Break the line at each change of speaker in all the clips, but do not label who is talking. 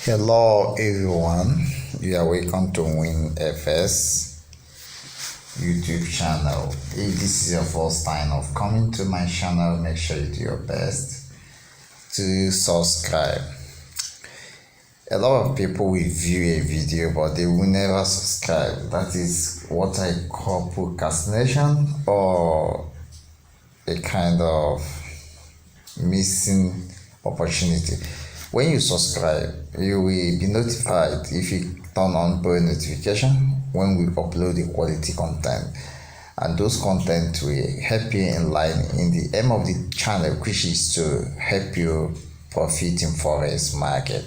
Hello everyone, you are welcome to Win FS YouTube channel. If this is your first time of coming to my channel, make sure you do your best to subscribe. A lot of people will view a video but they will never subscribe. That is what I call procrastination, or a kind of missing opportunity. When you subscribe, you will be notified if you turn on bell notification when we upload the quality content, and those content will help you in line in the aim of the channel, which is to help you profit in forex market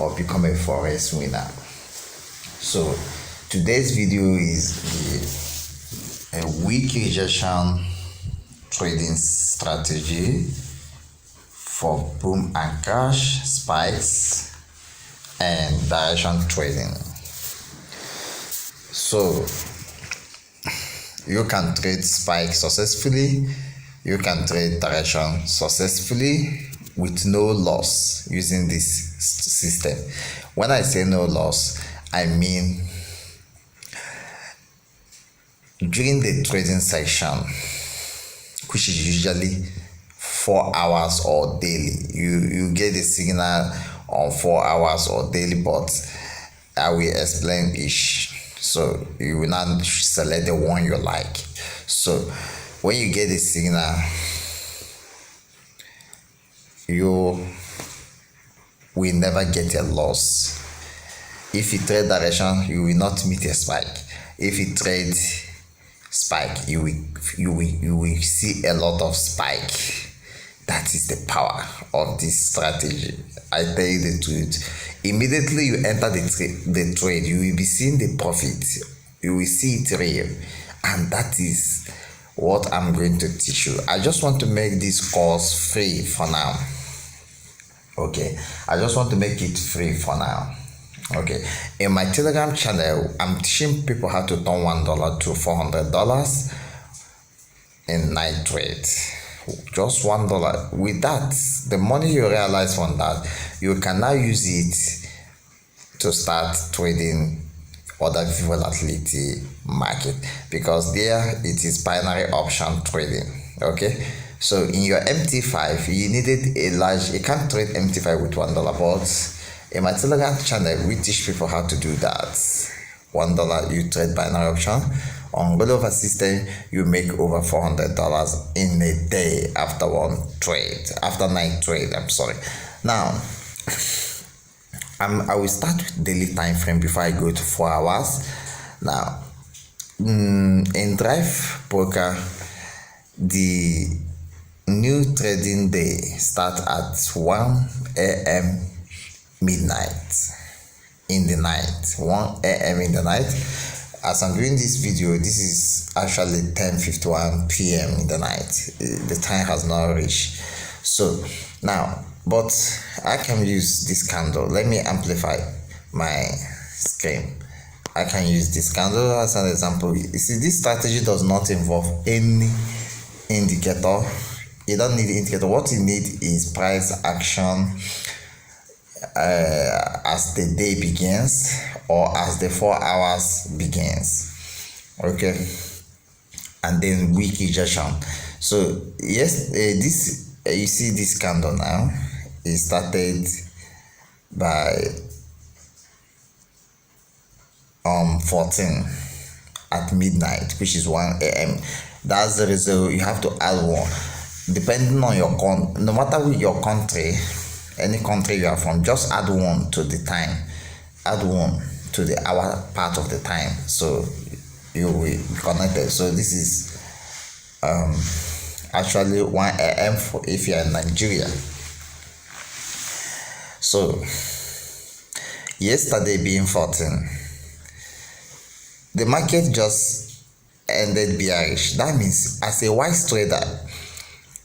or become a forex winner. So today's video is a weak rejection trading strategy for boom and crash, spikes, and direction trading. So you can trade spike successfully, you can trade direction successfully with no loss using this system. When I say no loss, I mean during the trading section, which is usually 4 hours or daily, you get the signal on 4 hours or daily, but I will explain each, so you will not select the one you like. So when you get the signal, you will never get a loss. If you trade direction, you will not meet a spike. If you trade spike, you will see a lot of spike. That is the power of this strategy. I tell you the truth. Immediately you enter the trade, you will be seeing the profit. You will see it real. And that is what I'm going to teach you. I just want to make this course free for now. Okay. I just want to make it free for now. Okay. In my Telegram channel, I'm teaching people how to turn $1 to $400 in night trade. Just $1. With that, the money you realize from that, you can now use it to start trading other volatility market, because there it is binary option trading. Okay, so in your MT5 you needed a large, you can't trade MT5 with $1, but in my Telegram channel we teach people how to do that. $1 you trade binary option. On rollover system, you make over $400 in a day after one trade, after night trade. I'm sorry. Now, I will start with daily time frame before I go to 4 hours. Now, in Drive Poker, the new trading day starts at 1 a.m. midnight in the night. 1 a.m. in the night. As I'm doing this video, this is actually 10:51 p.m. in the night. The time has not reached. So now, but I can use this candle. Let me amplify my screen. I can use this candle as an example. You see, this strategy does not involve any indicator. You don't need indicator. What you need is price action as the day begins, or as the 4 hours begins. Okay, and then weak rejection. So yes, this you see this candle now, it started by 14 at midnight, which is 1 a.m. That's the result. You have to add one depending on your no matter with your country, any country you are from, just add one to the time, add one to the hour part of the time, so you will be connected. So this is actually 1 a.m. for if you are in Nigeria. So yesterday being 14, the market just ended bearish. That means as a wise trader,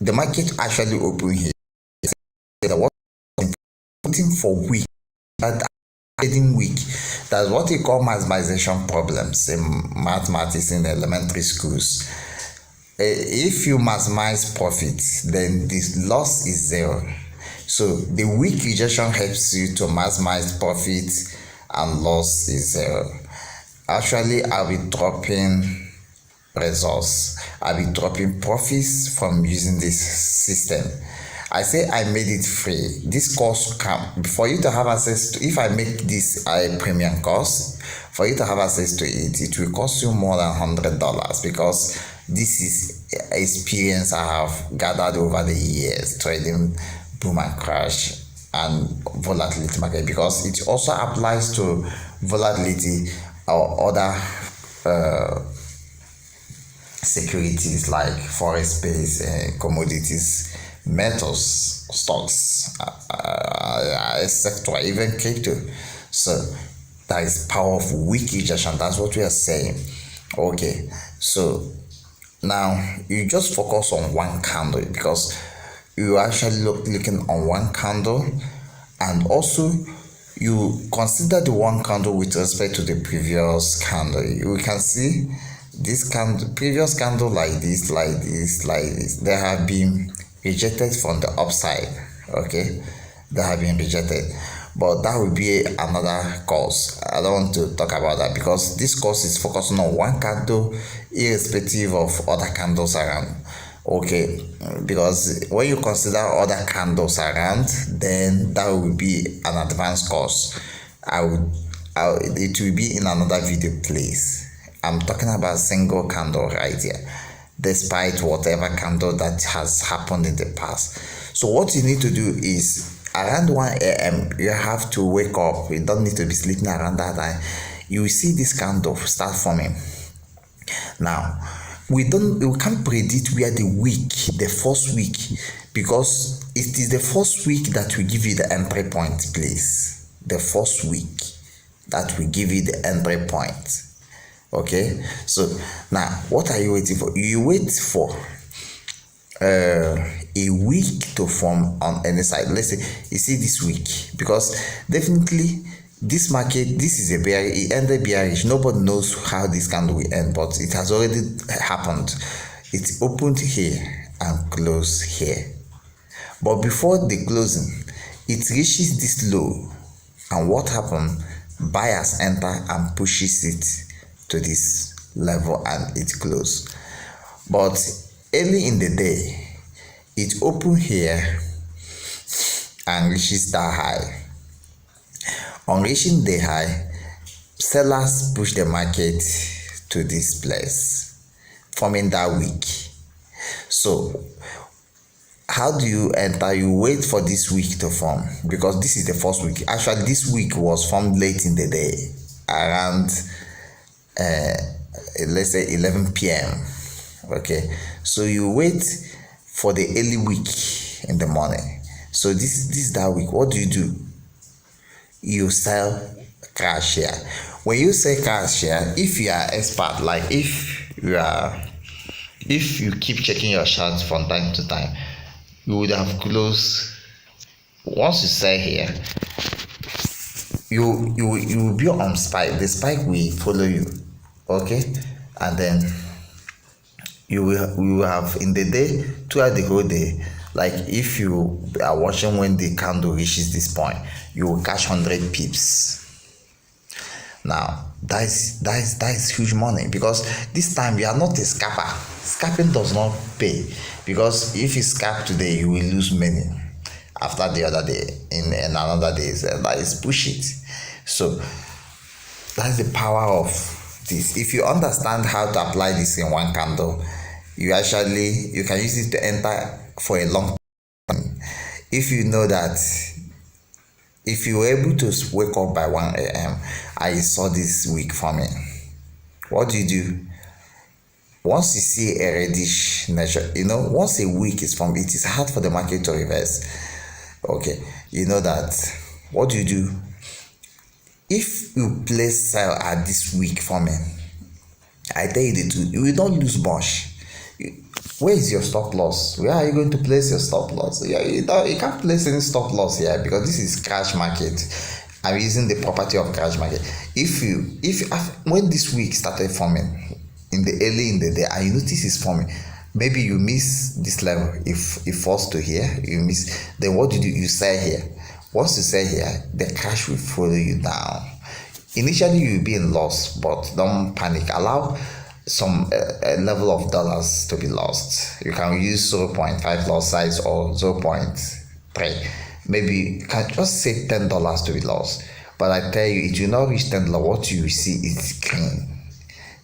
the market actually opened here. For week, that trading week, that's what we call maximization problems in mathematics in elementary schools. If you maximize profits, then this loss is zero. So the weak rejection helps you to maximize profit and loss is zero. Actually, I'll be dropping results. I'll be dropping profits from using this system. I say I made it free. This course can, for you to have access to, if I make this a premium course, for you to have access to it, it will cost you more than $100 because this is experience I have gathered over the years trading boom and crash and volatility market, because it also applies to volatility or other securities like forex based commodities, metals, stocks, etc., even crypto. So that is power of weak rejection. That's what we are saying. Okay, so now you just focus on one candle because you actually looking on one candle, and also you consider the one candle with respect to the previous candle. You can see this candle, previous candle like this, they have been rejected from the upside. Okay, they have been rejected, but that will be another course. I don't want to talk about that because this course is focusing on one candle irrespective of other candles around. Okay, because when you consider other candles around, then that will be an advanced course. It will be in another video, please. I'm talking about single candle right here, despite whatever candle that has happened in the past. So what you need to do is around 1 a.m. you have to wake up. You don't need to be sleeping around that time. You will see this candle start forming. Now we can't predict where the first week, because it is the first week that will give you the entry point, please. The first week that will give you the entry point. Okay, so now what are you waiting for? You wait for a week to form on any side. Let's say you see this week, because definitely this market, this is a bearish, it ended bearish. Nobody knows how this candle will end, but it has already happened. It opened here and closed here, but before the closing it reaches this low, and what happened? Buyers enter and pushes it to this level and it closed. But early in the day it opened here and reaches that high. On reaching the high, sellers push the market to this place, forming that week. So how do you enter? You wait for this week to form, because this is the first week. Actually, this week was formed late in the day, around let's say 11 p.m. Okay, so you wait for the early week in the morning. So this is that week. What do? You sell cash here. When you say cash here, if you are expert, like if you keep checking your charts from time to time, you would have closed. Once you sell here, you will be on spike. The spike will follow you. Okay, and then we will have in the day, throughout the whole day, like if you are watching when the candle reaches this point, you will catch 100 pips. Now that is huge money, because this time you are not a scalper. Scalping does not pay, because if you scalp today, you will lose many after the other day, in another day. That is bullshit. So that's the power of this. If you understand how to apply this in one candle, you can use it to enter for a long time. If you know that, if you were able to wake up by 1 a.m. I saw this week forming, what do? Once you see a reddish nature, once a week is formed, it is hard for the market to reverse. Okay, you know that. What do? If you place sell at this week forming, I tell you the truth, you will not lose much. Where is your stop loss? Where are you going to place your stop loss? You can't place any stop loss here, because this is crash market. I'm using the property of crash market. When this week started forming early in the day, and you notice it's forming, maybe you miss this level. If it falls to here, you miss, then what do you sell here? Once you sell here, the cash will follow you down. Initially you will be in loss, but don't panic. Allow some a level of dollars to be lost. You can use 0.5 loss size or 0.3. Maybe you can just say $10 to be lost, but I tell you, it will not reach $10. What you will see is green.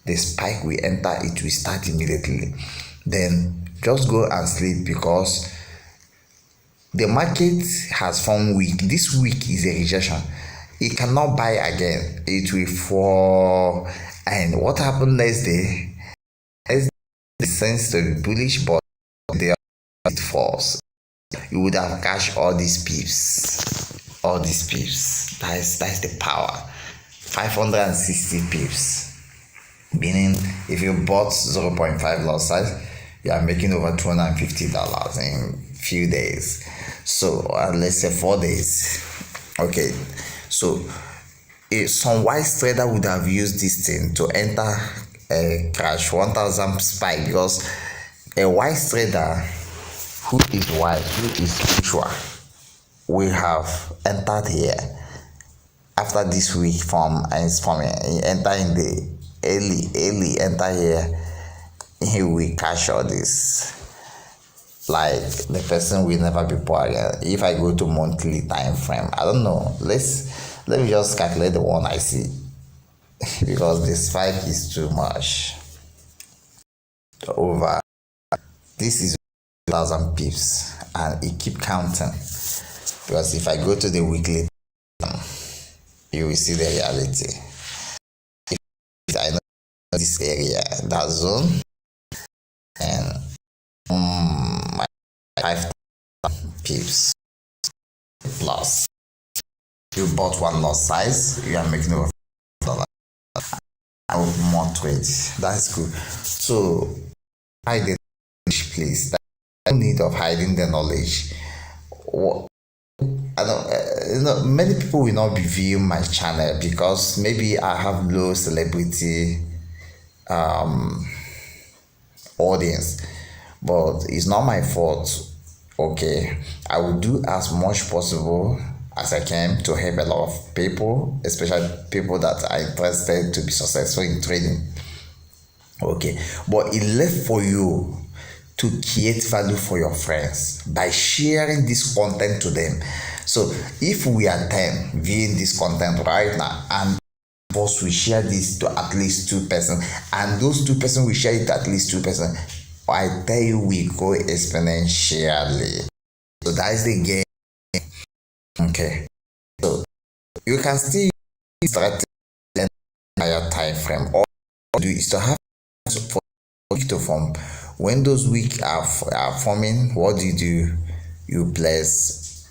The spike will enter, it will start immediately. Then just go and sleep, because the market has formed weak. This week is a rejection. It cannot buy again. It will fall. And what happened next day? It seems to be bullish, but it falls. You would have cashed all these pips. All these pips. That's the power. 560 pips. Meaning, if you bought 0.5 lot size, you are making over $250 in a few days. So let's say 4 days. Okay, so some wise trader would have used this thing to enter a crash 1000 spike, because a wise trader who is wise, who is spiritual, will have entered here after this week from enter in the early enter here. He will cash all this. Like, the person will never be poor again. If I go to monthly time frame, I don't know, let me just calculate the one I see, because the spike is too much. Over, this is 1000 pips, and it keep counting, because if I go to the weekly, you will see the reality. If I know this area, that zone, and my 5,000 pips plus. You bought one lot size, you are making over $5. I will more trade. That's good. So hide the knowledge, please. There's no need of hiding the knowledge. I don't, many people will not be viewing my channel because maybe I have low celebrity audience, but it's not my fault. Okay, I will do as much possible as I can to help a lot of people, especially people that are interested to be successful in trading. Okay, but it left for you to create value for your friends by sharing this content to them. So if we are 10 viewing this content right now, and boss we share this to at least 2 persons, and those 2 persons will share it to at least 2 persons, I tell you, we go exponentially. So that is the game. Okay, so you can still use strategy in higher time frame. All you do is to have for week to form. When those weeks are forming, what do? You place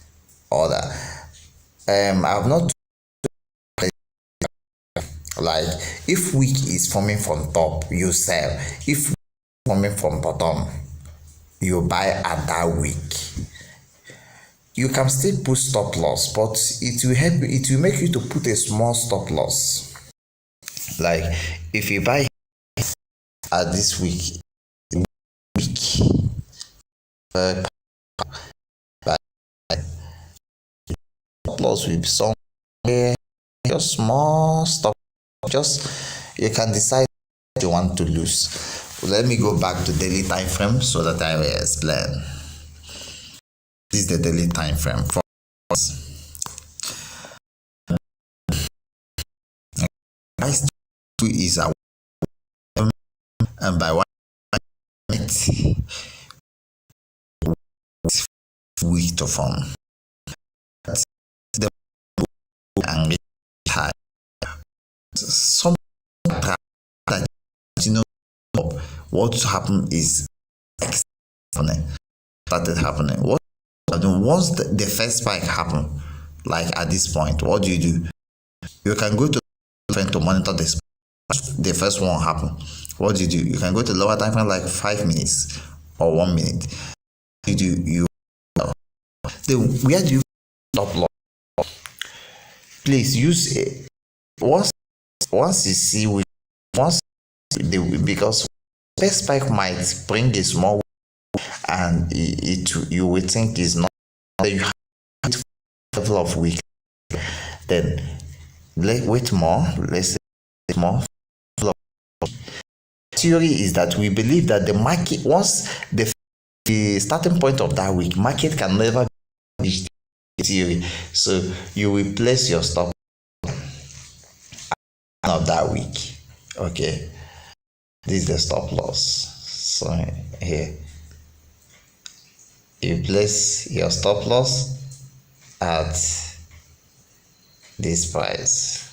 order. I have not, like, if week is forming from top, you sell. If forming from bottom, you buy at that week. You can still put stop loss, but it will help. It will make you to put a small stop loss. Like, if you buy at this week, stop loss will be somewhere, just small stop. Just, you can decide what you want to lose. Let me go back to daily time frame so that I will explain. This is the daily time frame for us. Price 2 is a, and by 1 minute week to form. The and high. Some that, you know, what happened is started happening. What once the first spike happened, like at this point, what do? You can go to monitor this. The first one happened. What do? You can go to lower time frame, like 5 minutes or 1 minute. You where do you stop loss? Please use it once you see because first spike might bring a small and you will think is not. You have a level of week, then wait more. Let's say more. Theory is that we believe that the market, once the starting point of that week, market can never reach the theory. So you will place your stop of that week. Okay, this is the stop loss. So here you place your stop loss at this price.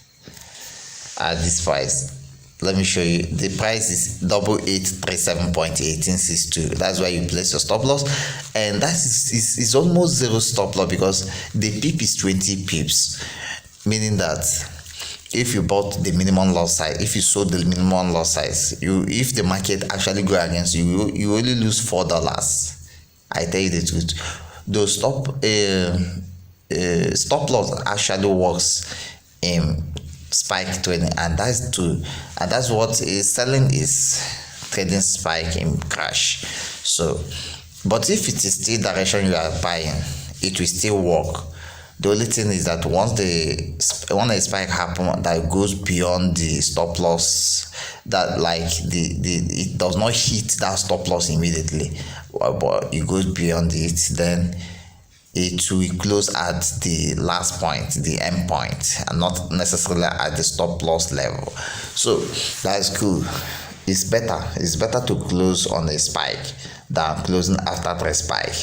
Let me show you. The price is 8837.1862. That's why you place your stop loss, and that is almost zero stop loss because the pip is 20 pips, meaning that if you bought the minimum loss size, if you sold the minimum loss size, if the market actually go against you, you only lose $4. I tell you the truth. Those stop loss actually works in spike trading, and that's what is selling is trading spike in crash. So, but if it is still direction you are buying, it will still work. The only thing is that once a spike happen that goes beyond the stop loss, that like it does not hit that stop loss immediately, but it goes beyond it, then it will close at the last point, the end point, and not necessarily at the stop loss level. So that's cool. It's better to close on a spike than closing after the spike.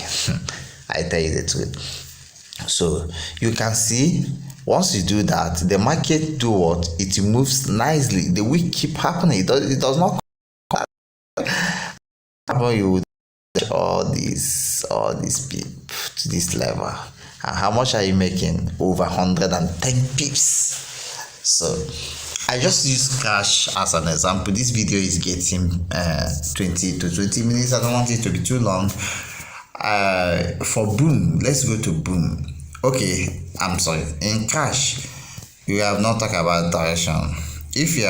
I tell you the truth. So you can see once you do that, the market do what? It moves nicely. The week keep happening. It does not happen. You would all these pips to this level. And how much are you making? Over 110 pips. So I just use cash as an example. This video is getting 20 to 20 minutes. I don't want it to be too long. For boom, let's go to boom. Okay, I'm sorry. In cash, you have not talked about direction. If you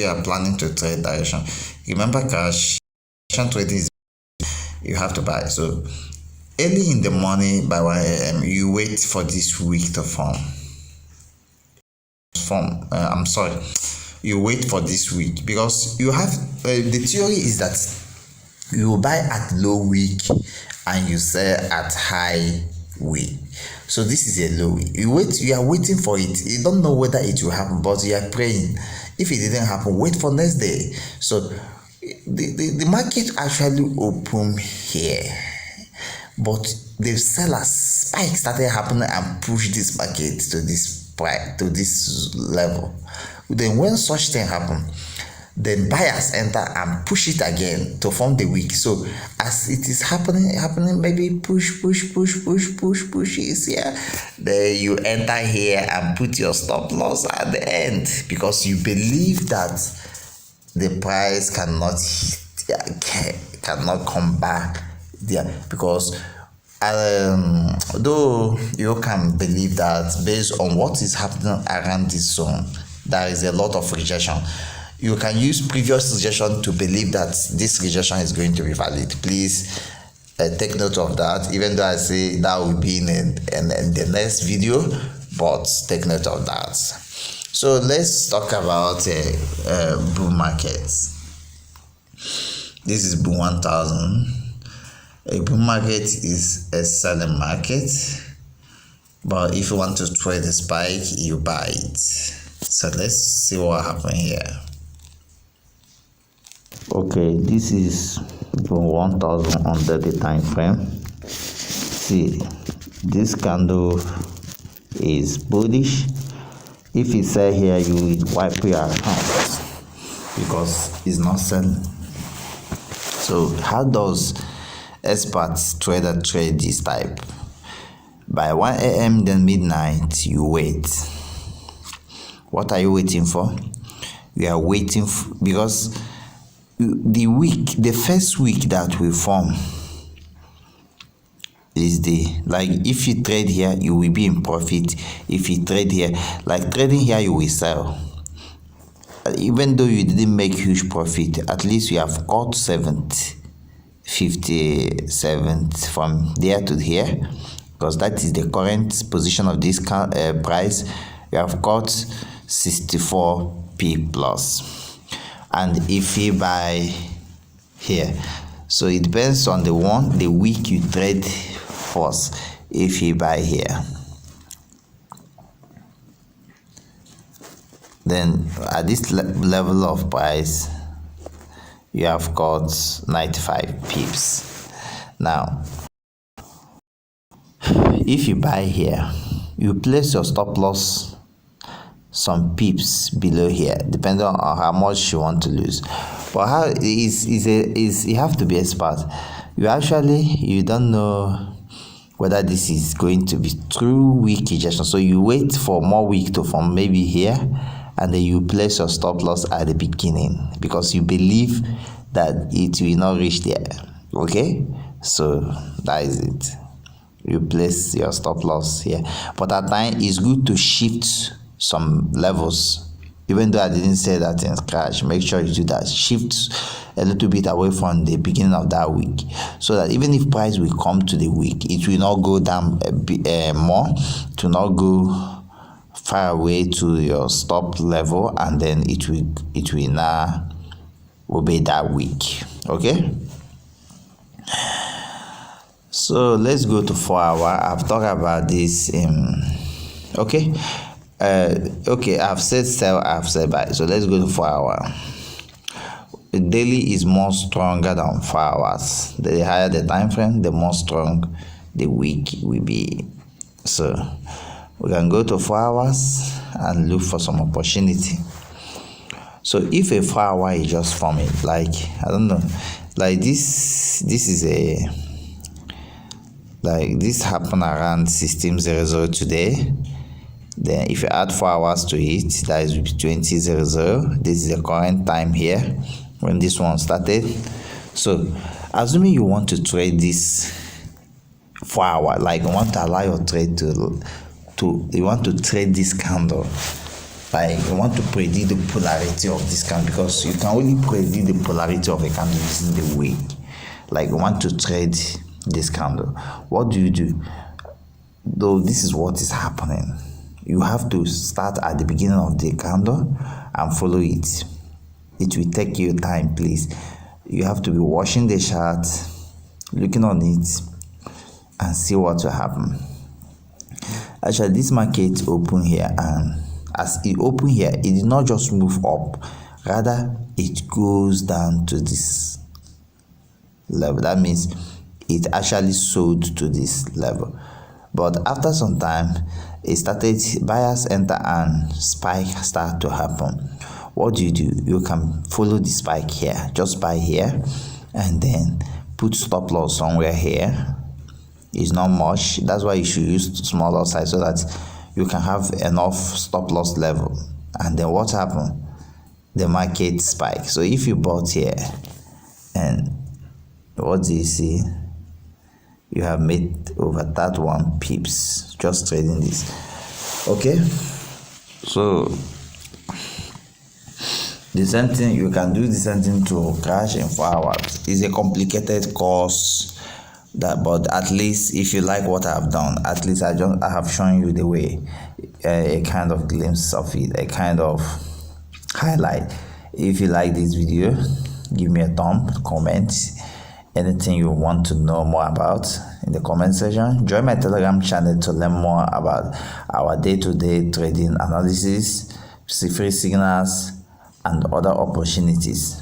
are planning to trade direction, remember cash trading is you have to buy. So early in the morning by 1 a.m. you wait for this week to form. You wait for this week because you have the theory is that you buy at low week and you sell at high week. So this is a low week. You are waiting for it. You don't know whether it will happen, but you are praying. If it didn't happen, wait for next day. So the market actually opened here, but the sellers spike started happening and pushed this market to this price, to this level. Then when such thing happen, then buyers enter and push it again to form the wick. So as it is happening, maybe push is here. Then you enter here and put your stop loss at the end because you believe that the price cannot come back there, because though you can believe that based on what is happening around this zone, there is a lot of rejection. You can use previous rejection to believe that this rejection is going to be valid. Please take note of that, even though I say that will be in the next video, but take note of that. So let's talk about bull markets. This is bull 1000. A bull market is a selling market, but if you want to trade a spike, you buy it. So let's see what happened here. Okay, this is bull 1000 on the time frame. See, this candle is bullish. If you sell here, you will wipe your account because it's not selling. So how does experts trader trade this type? By 1 a.m. then midnight, you wait. What are you waiting for? You are waiting because the first week that will form is like if you trade here, you will be in profit. If you trade here, like trading here, you will sell. even though you didn't make huge profit, at least you have got 57 from there to here, because that is the current position of this price. You have got 64p plus. And if you buy here, so it depends on the week you trade first. If you buy here, then at this level of price you have got 95 pips. Now if you buy here, you place your stop loss some pips below here, depending on how much you want to lose. But how is you have to be expert. You don't know whether this is going to be true weak ejection, so you wait for more weak to form, maybe here, and then you place your stop loss at the beginning because you believe that it will not reach there. Okay, so that is it. You place your stop loss here, but at times it's good to shift some levels. Even though I didn't say that in scratch, make sure you do that. Shift a little bit away from the beginning of that week, so that even if price will come to the week, it will not go down a bit more, to not go far away to your stop level, and then it will now obey that week. Okay, so let's go to 4 hour. I've talked about this okay, I've said sell, I've said buy, so let's go to 4 hour. The daily is more stronger than 4 hours. The higher the time frame, the more strong the week will be. So we can go to 4 hours and look for some opportunity. So if a 4 hour is just forming, like I don't know, like this is a, like this happened around 16:00 today. Then if you add 4 hours to it, that is 20:00. This is the current time here when this one started. So assuming you want to trade this 4 hour, like you want to allow your trade to you want to trade this candle, like you want to predict the polarity of this candle, because you can only predict the polarity of a candle using the week. Like you want to trade this candle, what do you do? Though this is what is happening, you have to start at the beginning of the candle and follow it. It will take you time, please. You have to be watching the chart, looking on it, and see what will happen. Actually, this market opened here, and as it opened here, it did not just move up, rather it goes down to this level. That means it actually sold to this level. But after some time, it started, buyers enter and spike start to happen. What do? You can follow the spike here, just buy here, and then put stop loss somewhere here. It's not much, that's why you should use smaller size, so that you can have enough stop loss level. And then what happened? The market spike. So if you bought here, and what do you see? You have made over 31 pips just trading this. Okay, so the same thing, you can do the same thing to crash in 4 hours. It's a complicated course, but at least if you like what I've done, at least I have shown you the way, a kind of glimpse of it, a kind of highlight. If you like this video, give me a thumb, comment anything you want to know more about in the comment section. Join my Telegram channel to learn more about our day-to-day trading analysis, free signals, and other opportunities.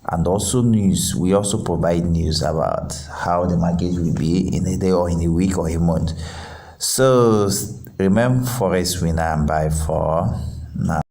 And also news. We also provide news about how the market will be in a day or in a week or a month. So remember, forex winner and buy for now.